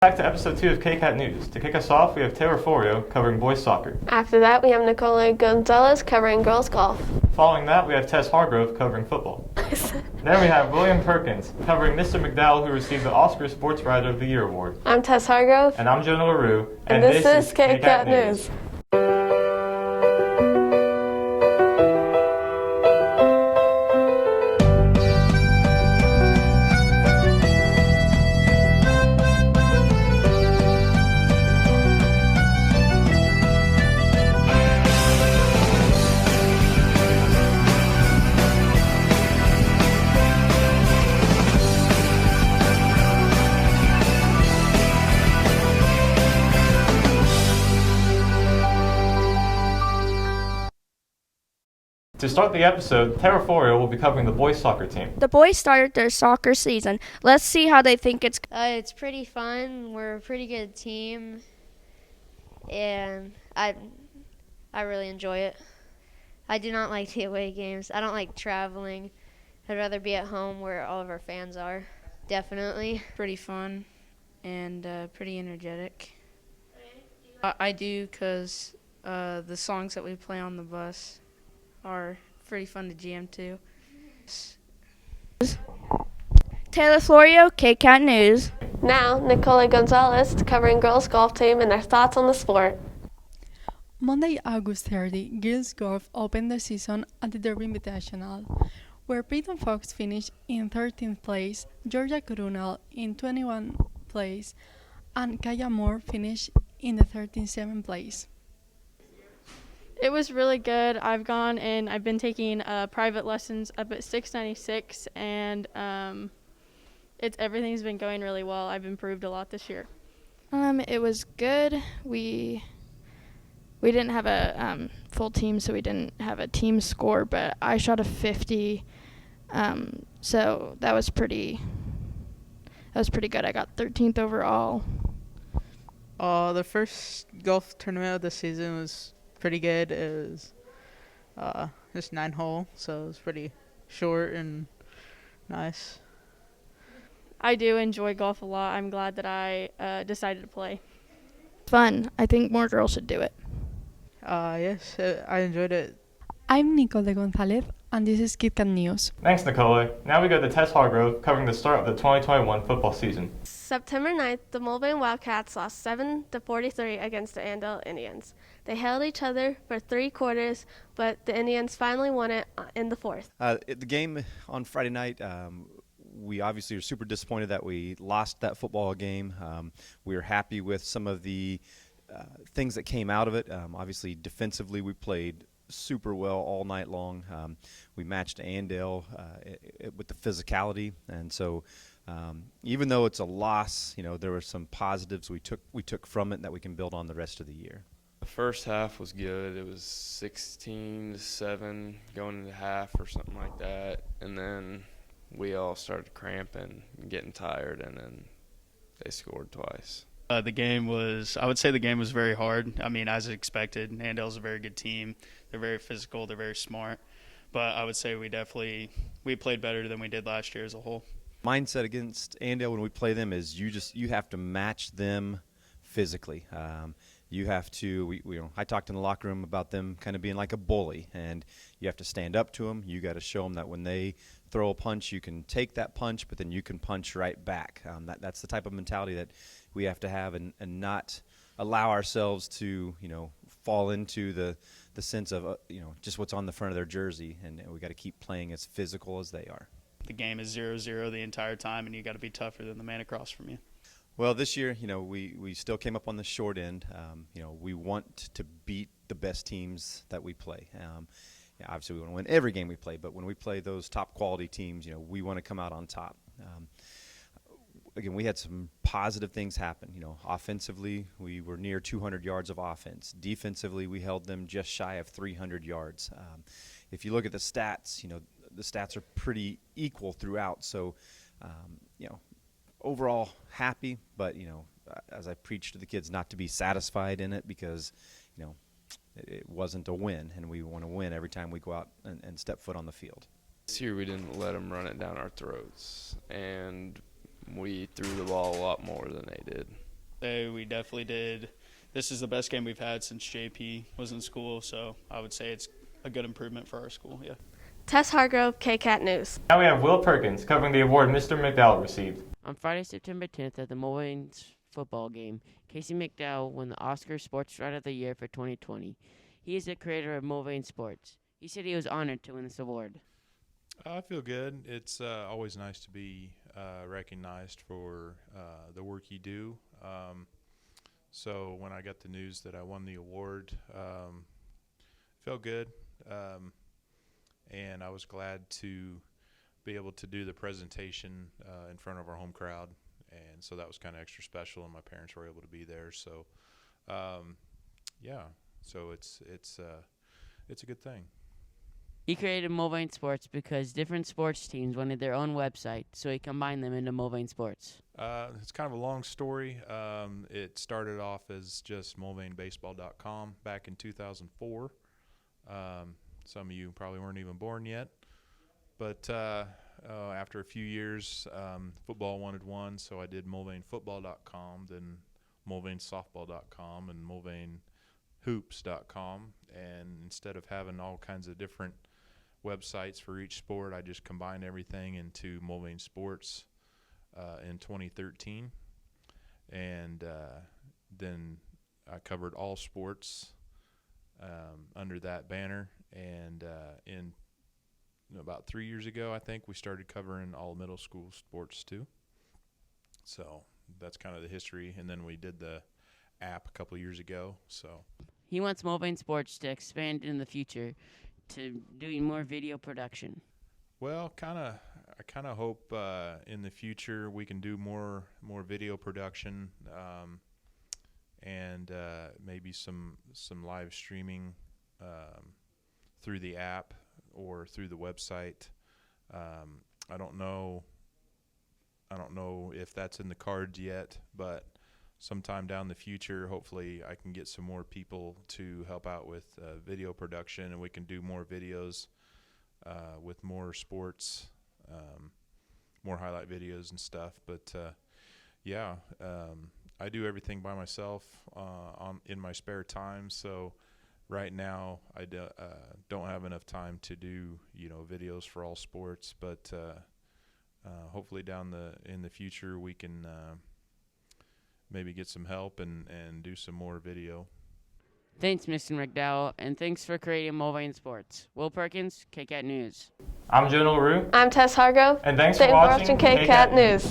Back to episode 2 of KCAT News. To kick us off, we have Taylor Florio covering boys soccer. After that, we have Nicola Gonzalez covering girls golf. Following that, we have Tess Hargrove covering football. Then we have William Perkins covering Mr. McDowell, who received the Oscar Sports Writer of the Year award. I'm Tess Hargrove. And I'm Jonah LaRue. And this is KCAT News. To start the episode, Taylor Florio will be covering the boys soccer team. The boys started their soccer season. Let's see how they think it's. It's pretty fun. We're a pretty good team, and I really enjoy it. I do not like the away games. I don't like traveling. I'd rather be at home where all of our fans are. Definitely. Pretty fun and pretty energetic. I do because the songs that we play on the bus are pretty fun to jam to. Taylor Florio, KCAT News. Now, Nicola Gonzalez covering girls golf team and their thoughts on the sport. Monday, August 30, girls golf opened the season at the Derby Invitational, where Peyton Fox finished in 13th place, Georgia Corunal in 21st place, and Kaya Moore finished in the 37th place. It was really good. I've gone and I've been taking private lessons up at 696, and everything's been going really well. I've improved a lot this year. It was good. We didn't have a full team, so we didn't have a team score, but I shot a 50, so that was pretty good. I got 13th overall. The first golf tournament of the season was pretty good. It was just 9-hole, so it was pretty short and nice. I do enjoy golf a lot. I'm glad that I decided to play. Fun. I think more girls should do it. Yes, I enjoyed it. I'm Nicola Gonzalez, and this is KCAT News. Thanks, Nicola. Now we go to Tess Hargrove covering the start of the 2021 football season. September 9th, the Mulvane Wildcats lost 7-43 against the Andale Indians. They held each other for 3 quarters, but the Indians finally won it in the fourth. The game on Friday night, we obviously are super disappointed that we lost that football game. We were happy with some of the things that came out of it. Obviously, defensively, we played super well all night long. We matched Andale with the physicality, and so even though it's a loss, there were some positives we took from it that we can build on the rest of the year. The first half was good. It was 16-7 going into half or something like that, and then we all started cramping and getting tired, and then they scored twice. I would say the game was very hard. I mean, as expected, Andale's a very good team. They're very physical. They're very smart. But I would say we played better than we did last year as a whole. Mindset against Andale when we play them is you have to match them physically. You have to. I talked in the locker room about them kind of being like a bully, and you have to stand up to them. You got to show them that when they throw a punch, you can take that punch, but then you can punch right back. That's the type of mentality that we have to have, and not allow ourselves to fall into the sense of just what's on the front of their jersey, and we got to keep playing as physical as they are. The game is 0-0 the entire time, and you got to be tougher than the man across from you. Well, this year, we still came up on the short end. We want to beat the best teams that we play. Obviously, we want to win every game we play, but when we play those top quality teams, we want to come out on top. Again, we had some positive things happen. Offensively, we were near 200 yards of offense. Defensively, we held them just shy of 300 yards. If you look at the stats, the stats are pretty equal throughout. So, overall happy, but as I preach to the kids, not to be satisfied in it because it wasn't a win, and we want to win every time we go out and step foot on the field. This year we didn't let them run it down our throats, and we threw the ball a lot more than they did. We definitely did. This is the best game we've had since JP was in school, so I would say it's a good improvement for our school, yeah. Tess Hargrove, KCAT News. Now we have Will Perkins covering the award Mr. McDowell received. On Friday, September 10th at the Mulvane's football game, Casey McDowell won the Oscar Sports Writer of the Year for 2020. He is the creator of Mulvane Sports. He said he was honored to win this award. I feel good. It's always nice to be recognized for the work you do. So when I got the news that I won the award, felt good. And I was glad to be able to do the presentation in front of our home crowd. And so that was kind of extra special, and my parents were able to be there. So, yeah, so it's a good thing. He created Mulvane Sports because different sports teams wanted their own website, so he combined them into Mulvane Sports. It's kind of a long story. It started off as just mulvanebaseball.com back in 2004. Some of you probably weren't even born yet. But after a few years, football wanted one, so I did mulvanefootball.com, then mulvanesoftball.com, and mulvanehoops.com. And instead of having all kinds of different websites for each sport, I just combined everything into Mulvane Sports in 2013. And then I covered all sports under that banner. And in about 3 years ago, I think, we started covering all middle school sports too. So that's kind of the history. And then we did the app a couple years ago. So He wants Mulvane Sports to expand in the future to doing more video production. Well, I kind of hope in the future we can do more video production, and maybe some live streaming through the app or through the website. I don't know if that's in the cards yet, but sometime down the future, hopefully I can get some more people to help out with video production, and we can do more videos with more sports, more highlight videos and stuff. But yeah, I do everything by myself in my spare time. So right now I don't have enough time to do videos for all sports. But hopefully in the future we can maybe get some help and do some more video. Thanks, Mr. McDowell, and thanks for creating Mulvane Sports. Will Perkins, KCAT News. I'm Jonah LaRue. I'm Tess Hargrove. And thanks for watching KCAT News.